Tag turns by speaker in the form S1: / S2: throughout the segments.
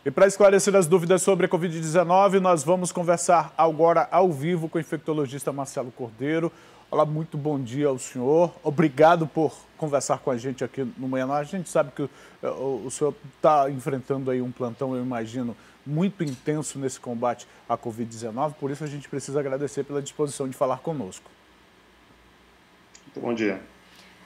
S1: E para esclarecer as dúvidas sobre a Covid-19, nós vamos conversar agora ao vivo com o infectologista Marcelo Cordeiro. Olá, muito bom dia ao senhor. Obrigado por conversar com a gente aqui no Manhã Noir. A gente sabe que o senhor está enfrentando aí um plantão, eu imagino, muito intenso nesse combate à Covid-19, por isso a gente precisa agradecer pela disposição de falar conosco.
S2: Muito bom dia.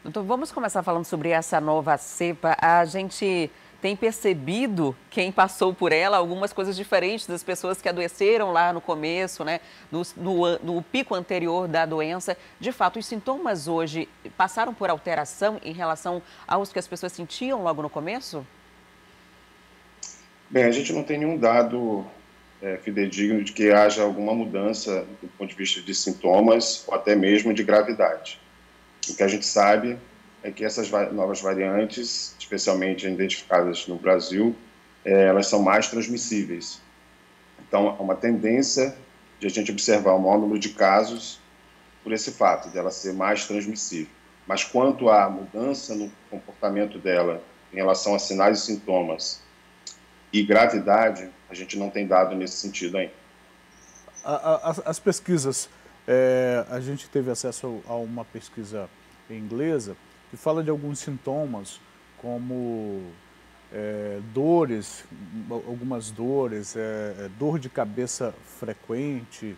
S3: Doutor, vamos começar falando sobre essa nova cepa. A gente tem percebido, quem passou por ela, algumas coisas diferentes das pessoas que adoeceram lá no começo, né? No pico anterior da doença. De fato, os sintomas hoje passaram por alteração em relação aos que as pessoas sentiam logo no começo?
S2: Bem, a gente não tem nenhum dado fidedigno de que haja alguma mudança do ponto de vista de sintomas ou até mesmo de gravidade. O que a gente sabe é que essas novas variantes, especialmente identificadas no Brasil, elas são mais transmissíveis. Então, há uma tendência de a gente observar um maior número de casos por esse fato, dela ser mais transmissível. Mas quanto à mudança no comportamento dela em relação a sinais e sintomas e gravidade, a gente não tem dado nesse sentido ainda.
S1: As pesquisas, a gente teve acesso a uma pesquisa inglesa que fala de alguns sintomas como dores, algumas dores, dor de cabeça frequente,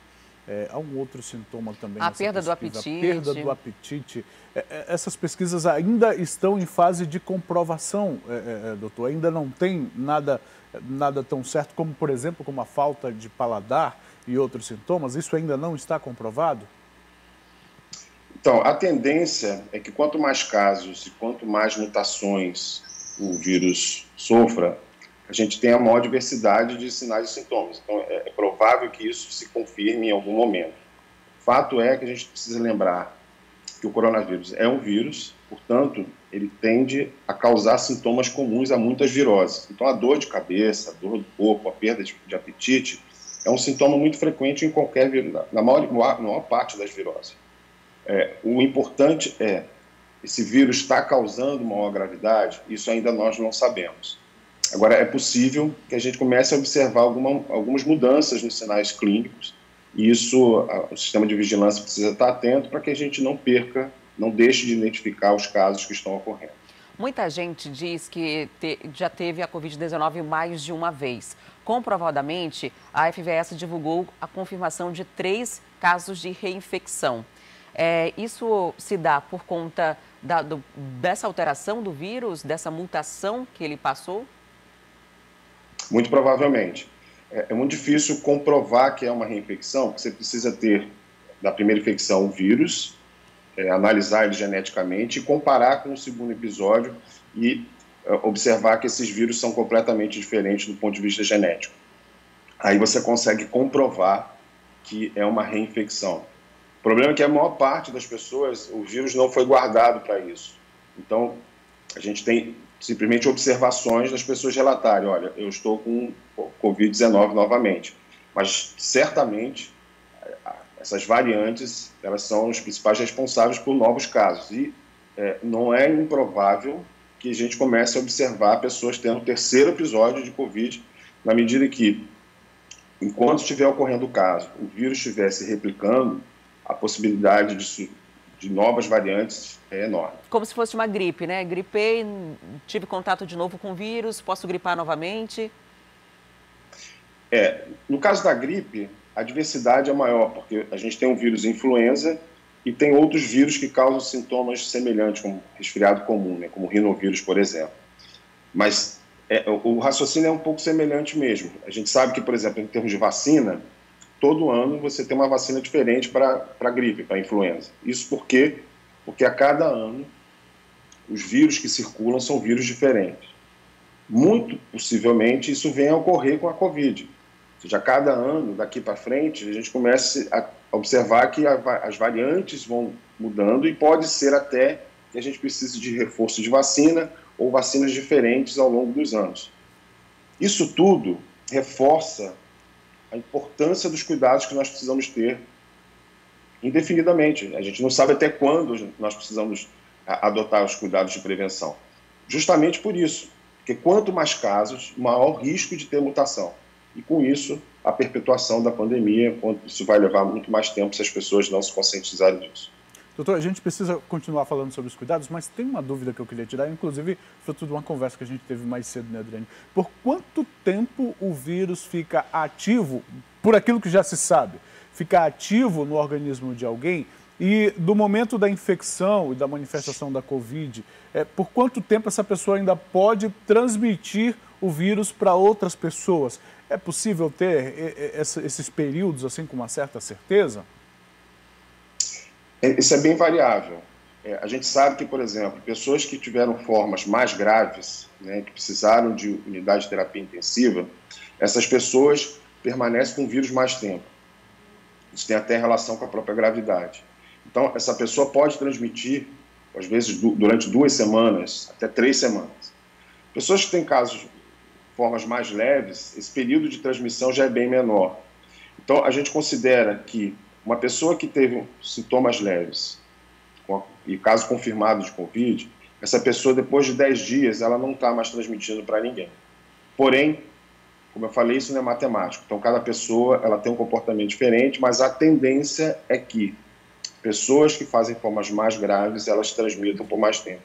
S1: há um outro sintoma também.
S3: A perda do apetite.
S1: A perda do apetite. Essas pesquisas ainda estão em fase de comprovação, doutor? Ainda não tem nada tão certo como, por exemplo, como a falta de paladar e outros sintomas? Isso ainda não está comprovado?
S2: Então, a tendência é que quanto mais casos e quanto mais mutações o vírus sofra, a gente tenha maior diversidade de sinais e sintomas. Então, é provável que isso se confirme em algum momento. Fato é que a gente precisa lembrar que o coronavírus é um vírus, portanto, ele tende a causar sintomas comuns a muitas viroses. Então, a dor de cabeça, a dor do corpo, a perda de apetite é um sintoma muito frequente em qualquer vírus, na maior parte das viroses. O importante é, esse vírus está causando maior gravidade? Isso ainda nós não sabemos. Agora, é possível que a gente comece a observar algumas mudanças nos sinais clínicos, e isso, o sistema de vigilância precisa estar atento para que a gente não perca, não deixe de identificar os casos que estão ocorrendo.
S3: Muita gente diz que já teve a Covid-19 mais de uma vez. Comprovadamente, a FVS divulgou a confirmação de 3 casos de reinfecção. Isso se dá por conta dessa alteração do vírus, dessa mutação que ele passou?
S2: Muito provavelmente. É muito difícil comprovar que é uma reinfecção, porque você precisa ter, da primeira infecção, o vírus, analisar ele geneticamente e comparar com o segundo episódio e observar que esses vírus são completamente diferentes do ponto de vista genético. Aí você consegue comprovar que é uma reinfecção. O problema é que a maior parte das pessoas, o vírus não foi guardado para isso. Então, a gente tem simplesmente observações das pessoas relatarem, olha, eu estou com Covid-19 novamente. Mas, certamente, essas variantes, elas são os principais responsáveis por novos casos. E não é improvável que a gente comece a observar pessoas tendo o 3º episódio de Covid, na medida que, enquanto estiver ocorrendo o caso, o vírus estiver se replicando, a possibilidade de novas variantes é enorme.
S3: Como se fosse uma gripe, né? Gripei, tive contato de novo com o vírus, posso gripar novamente?
S2: No caso da gripe, a diversidade é maior, porque a gente tem um vírus influenza e tem outros vírus que causam sintomas semelhantes, como resfriado comum, né? Como o rinovírus, por exemplo. Mas o raciocínio é um pouco semelhante mesmo. A gente sabe que, por exemplo, em termos de vacina, todo ano você tem uma vacina diferente para a gripe, para a influenza. Isso porque a cada ano os vírus que circulam são vírus diferentes. Muito possivelmente isso venha a ocorrer com a Covid. Ou seja, a cada ano, daqui para frente, a gente começa a observar que as variantes vão mudando e pode ser até que a gente precise de reforço de vacina ou vacinas diferentes ao longo dos anos. Isso tudo reforça a importância dos cuidados que nós precisamos ter indefinidamente. A gente não sabe até quando nós precisamos adotar os cuidados de prevenção. Justamente por isso, Porque quanto mais casos, maior o risco de ter mutação. E com isso, a perpetuação da pandemia, isso vai levar muito mais tempo se as pessoas não se conscientizarem disso.
S1: Doutor, a gente precisa continuar falando sobre os cuidados, mas tem uma dúvida que eu queria tirar, inclusive fruto de uma conversa que a gente teve mais cedo, né, Adriane? Por quanto tempo o vírus fica ativo, por aquilo que já se sabe, fica ativo no organismo de alguém e do momento da infecção e da manifestação da Covid, por quanto tempo essa pessoa ainda pode transmitir o vírus para outras pessoas? É possível ter esses períodos assim com uma certa certeza?
S2: Isso é bem variável. A gente sabe que, por exemplo, pessoas que tiveram formas mais graves, né, que precisaram de unidade de terapia intensiva, essas pessoas permanecem com o vírus mais tempo. Isso tem até relação com a própria gravidade. Então, essa pessoa pode transmitir, às vezes, durante 2 semanas, até 3 semanas. Pessoas que têm casos, formas mais leves, esse período de transmissão já é bem menor. Então, a gente considera que uma pessoa que teve sintomas leves e caso confirmado de Covid, essa pessoa, depois de 10 dias, ela não está mais transmitindo para ninguém. Porém, como eu falei, isso não é matemático. Então, cada pessoa ela tem um comportamento diferente, mas a tendência é que pessoas que fazem formas mais graves, elas transmitam por mais tempo.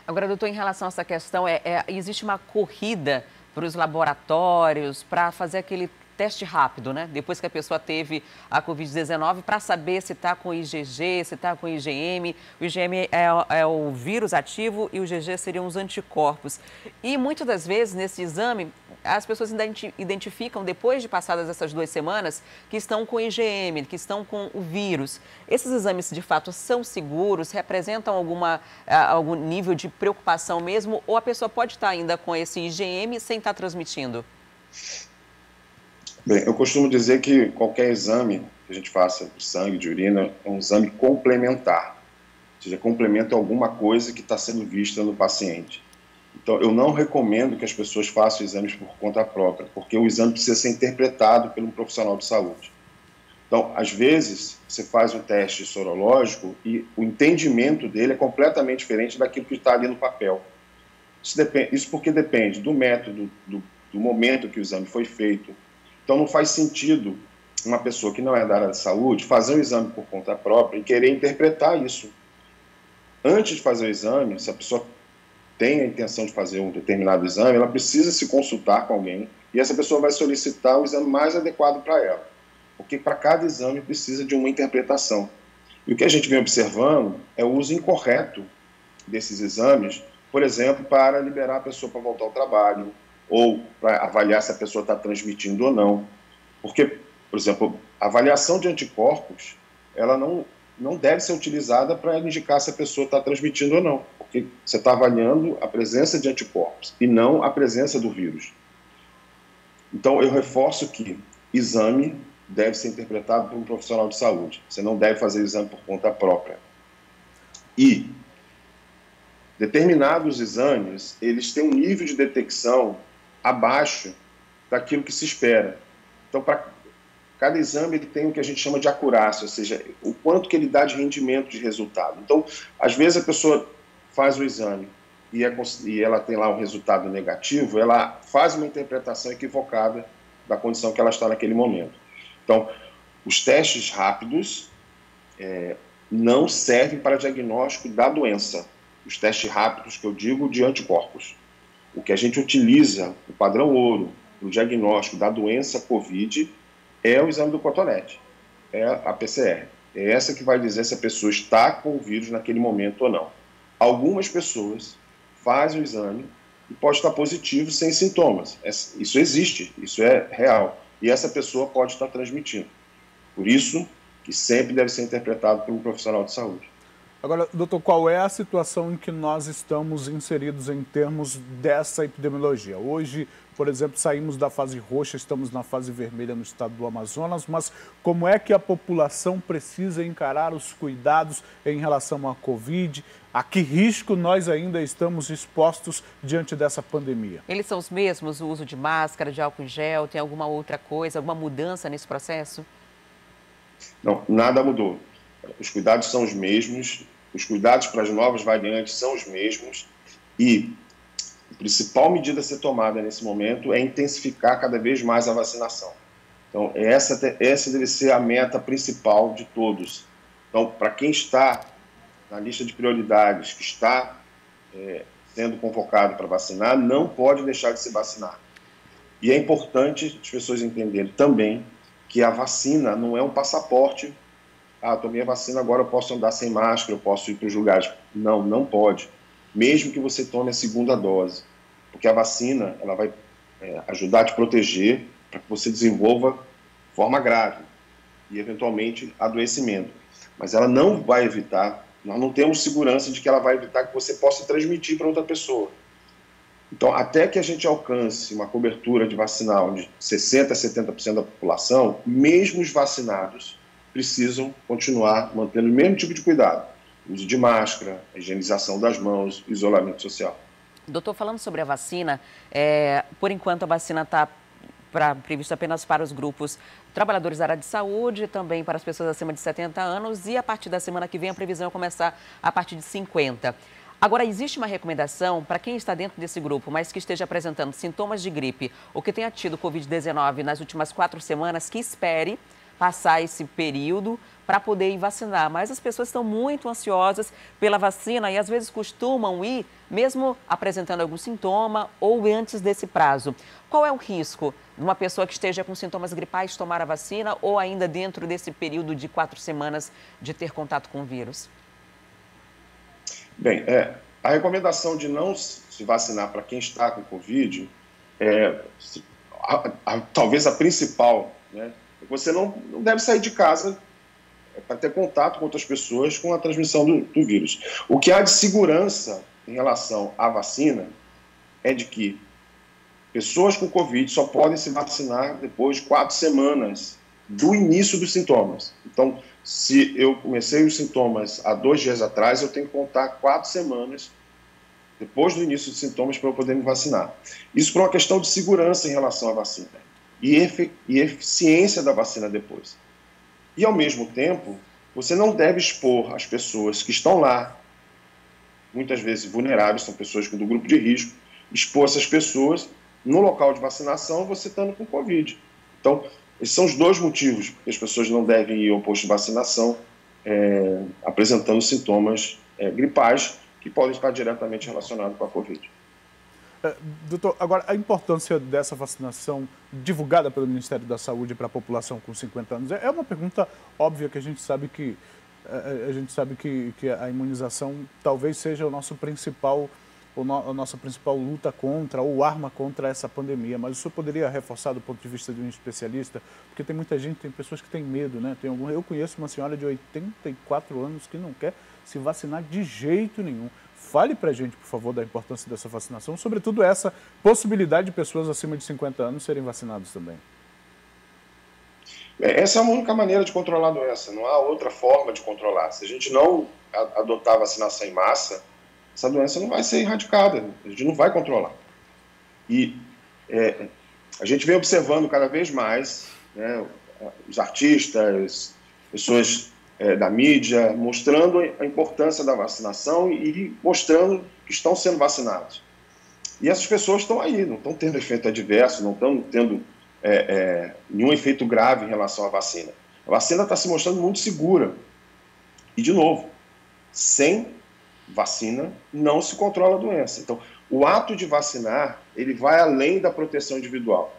S3: Agora, doutor, em relação a essa questão, existe uma corrida para os laboratórios para fazer aquele teste rápido, né? Depois que a pessoa teve a Covid-19, para saber se está com IgG, se está com IgM. O IgM é o vírus ativo e o IgG seriam os anticorpos. E muitas das vezes, nesse exame, as pessoas identificam, depois de passadas essas 2 semanas, que estão com IgM, que estão com o vírus. Esses exames, de fato, são seguros? Representam algum nível de preocupação mesmo? Ou a pessoa pode estar ainda com esse IgM sem estar transmitindo?
S2: Bem, eu costumo dizer que qualquer exame que a gente faça de sangue, de urina, é um exame complementar. Ou seja, complementa alguma coisa que está sendo vista no paciente. Então, eu não recomendo que as pessoas façam exames por conta própria, porque o exame precisa ser interpretado por um profissional de saúde. Então, às vezes, você faz um teste sorológico e o entendimento dele é completamente diferente daquilo que está ali no papel. Isso porque depende do método, do momento que o exame foi feito. Então, não faz sentido uma pessoa que não é da área de saúde fazer um exame por conta própria e querer interpretar isso. Antes de fazer o exame, se a pessoa tem a intenção de fazer um determinado exame, ela precisa se consultar com alguém e essa pessoa vai solicitar o exame mais adequado para ela. Porque para cada exame precisa de uma interpretação. E o que a gente vem observando é o uso incorreto desses exames, por exemplo, para liberar a pessoa para voltar ao trabalho, ou para avaliar se a pessoa está transmitindo ou não. Porque, por exemplo, a avaliação de anticorpos, ela não deve ser utilizada para indicar se a pessoa está transmitindo ou não, porque você está avaliando a presença de anticorpos e não a presença do vírus. Então, eu reforço que exame deve ser interpretado por um profissional de saúde. Você não deve fazer exame por conta própria. E determinados exames, eles têm um nível de detecção abaixo daquilo que se espera. Então, para cada exame, ele tem o que a gente chama de acurácia, ou seja, o quanto que ele dá de rendimento de resultado. Então, às vezes a pessoa faz o exame e ela tem lá um resultado negativo, ela faz uma interpretação equivocada da condição que ela está naquele momento. Então, os testes rápidos não servem para diagnóstico da doença. Os testes rápidos, que eu digo, de anticorpos. O que a gente utiliza, o padrão ouro, no diagnóstico da doença COVID, é o exame do cotonete, é a PCR. É essa que vai dizer se a pessoa está com o vírus naquele momento ou não. Algumas pessoas fazem o exame e pode estar positivo sem sintomas. Isso existe, isso é real. E essa pessoa pode estar transmitindo. Por isso que sempre deve ser interpretado por um profissional de saúde.
S1: Agora, doutor, qual é a situação em que nós estamos inseridos em termos dessa epidemiologia? Hoje, por exemplo, saímos da fase roxa, estamos na fase vermelha no estado do Amazonas, mas como é que a população precisa encarar os cuidados em relação à Covid? A que risco nós ainda estamos expostos diante dessa pandemia?
S3: Eles são os mesmos, o uso de máscara, de álcool em gel, tem alguma outra coisa, alguma mudança nesse processo?
S2: Não, nada mudou. Os cuidados são os mesmos, os cuidados para as novas variantes são os mesmos e principal medida a ser tomada nesse momento é intensificar cada vez mais a vacinação. Então, essa deve ser a meta principal de todos. Então, para quem está na lista de prioridades, que está sendo convocado para vacinar, não pode deixar de se vacinar. E é importante as pessoas entenderem também que a vacina não é um passaporte. Ah, tomei a vacina, agora eu posso andar sem máscara, eu posso ir para os lugares. Não, não pode. Mesmo que você tome a segunda dose. Porque a vacina ela vai ajudar a te proteger para que você desenvolva forma grave e, eventualmente, adoecimento. Mas ela não vai evitar, nós não temos segurança de que ela vai evitar que você possa transmitir para outra pessoa. Então, até que a gente alcance uma cobertura de vacinal de 60% a 70% da população, mesmo os vacinados precisam continuar mantendo o mesmo tipo de cuidado. Uso de máscara, higienização das mãos, isolamento social.
S3: Doutor, falando sobre a vacina, por enquanto a vacina está prevista apenas para os grupos trabalhadores da área de saúde, também para as pessoas acima de 70 anos e a partir da semana que vem a previsão é começar a partir de 50. Agora, existe uma recomendação para quem está dentro desse grupo, mas que esteja apresentando sintomas de gripe ou que tenha tido Covid-19 nas últimas 4 semanas, que espere passar esse período para poder ir vacinar. Mas as pessoas estão muito ansiosas pela vacina e às vezes costumam ir, mesmo apresentando algum sintoma ou antes desse prazo. Qual é o risco de uma pessoa que esteja com sintomas gripais tomar a vacina ou ainda dentro desse período de 4 semanas de ter contato com o vírus?
S2: Bem, a recomendação de não se vacinar para quem está com Covid talvez a principal, né? Você não deve sair de casa para ter contato com outras pessoas com a transmissão do vírus. O que há de segurança em relação à vacina é de que pessoas com Covid só podem se vacinar depois de 4 semanas do início dos sintomas. Então, se eu comecei os sintomas há 2 dias atrás, eu tenho que contar 4 semanas depois do início dos sintomas para eu poder me vacinar. Isso por uma questão de segurança em relação à vacina e eficiência da vacina depois. E, ao mesmo tempo, você não deve expor as pessoas que estão lá, muitas vezes vulneráveis, são pessoas do grupo de risco, expor essas pessoas no local de vacinação, você estando com Covid. Então, esses são os 2 motivos que as pessoas não devem ir ao posto de vacinação apresentando sintomas gripais que podem estar diretamente relacionados com a Covid.
S1: Doutor, agora, a importância dessa vacinação divulgada pelo Ministério da Saúde para a população com 50 anos é uma pergunta óbvia que a gente sabe que a imunização talvez seja a nossa principal luta contra ou arma contra essa pandemia. Mas o senhor poderia reforçar do ponto de vista de um especialista? Porque tem muita gente, tem pessoas que têm medo, né? Eu conheço uma senhora de 84 anos que não quer se vacinar de jeito nenhum. Fale para a gente, por favor, da importância dessa vacinação, sobretudo essa possibilidade de pessoas acima de 50 anos serem vacinadas também.
S2: Essa é a única maneira de controlar a doença, não há outra forma de controlar. Se a gente não adotar a vacinação em massa, essa doença não vai ser erradicada, a gente não vai controlar. E a gente vem observando cada vez mais, né, os artistas, pessoas da mídia, mostrando a importância da vacinação e mostrando que estão sendo vacinados. E essas pessoas estão aí, não estão tendo efeito adverso, não estão tendo nenhum efeito grave em relação à vacina. A vacina está se mostrando muito segura. E, de novo, sem vacina não se controla a doença. Então, o ato de vacinar, ele vai além da proteção individual.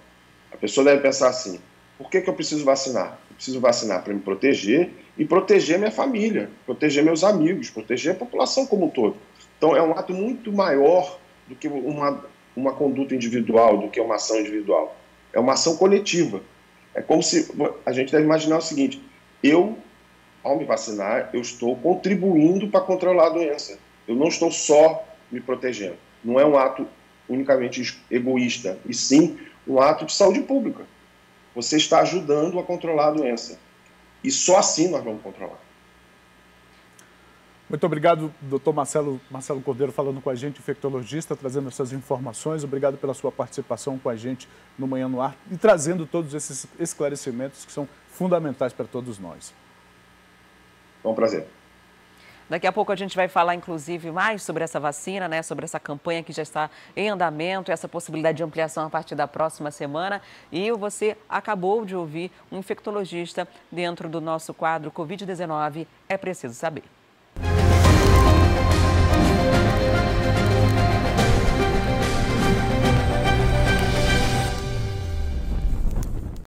S2: A pessoa deve pensar assim, por que eu preciso vacinar? Eu preciso vacinar para me proteger e proteger minha família, proteger meus amigos, proteger a população como um todo. Então, é um ato muito maior do que uma conduta individual, do que uma ação individual. É uma ação coletiva. É como se a gente deve imaginar o seguinte, ao me vacinar, eu estou contribuindo para controlar a doença. Eu não estou só me protegendo. Não é um ato unicamente egoísta, e sim um ato de saúde pública. Você está ajudando a controlar a doença. E só assim nós vamos controlar.
S1: Muito obrigado, doutor Marcelo Cordeiro, falando com a gente, infectologista, trazendo essas informações. Obrigado pela sua participação com a gente no Manhã no Ar e trazendo todos esses esclarecimentos que são fundamentais para todos nós.
S2: É um prazer.
S3: Daqui a pouco a gente vai falar, inclusive, mais sobre essa vacina, né? Sobre essa campanha que já está em andamento, essa possibilidade de ampliação a partir da próxima semana. E você acabou de ouvir um infectologista dentro do nosso quadro Covid-19 é Preciso Saber.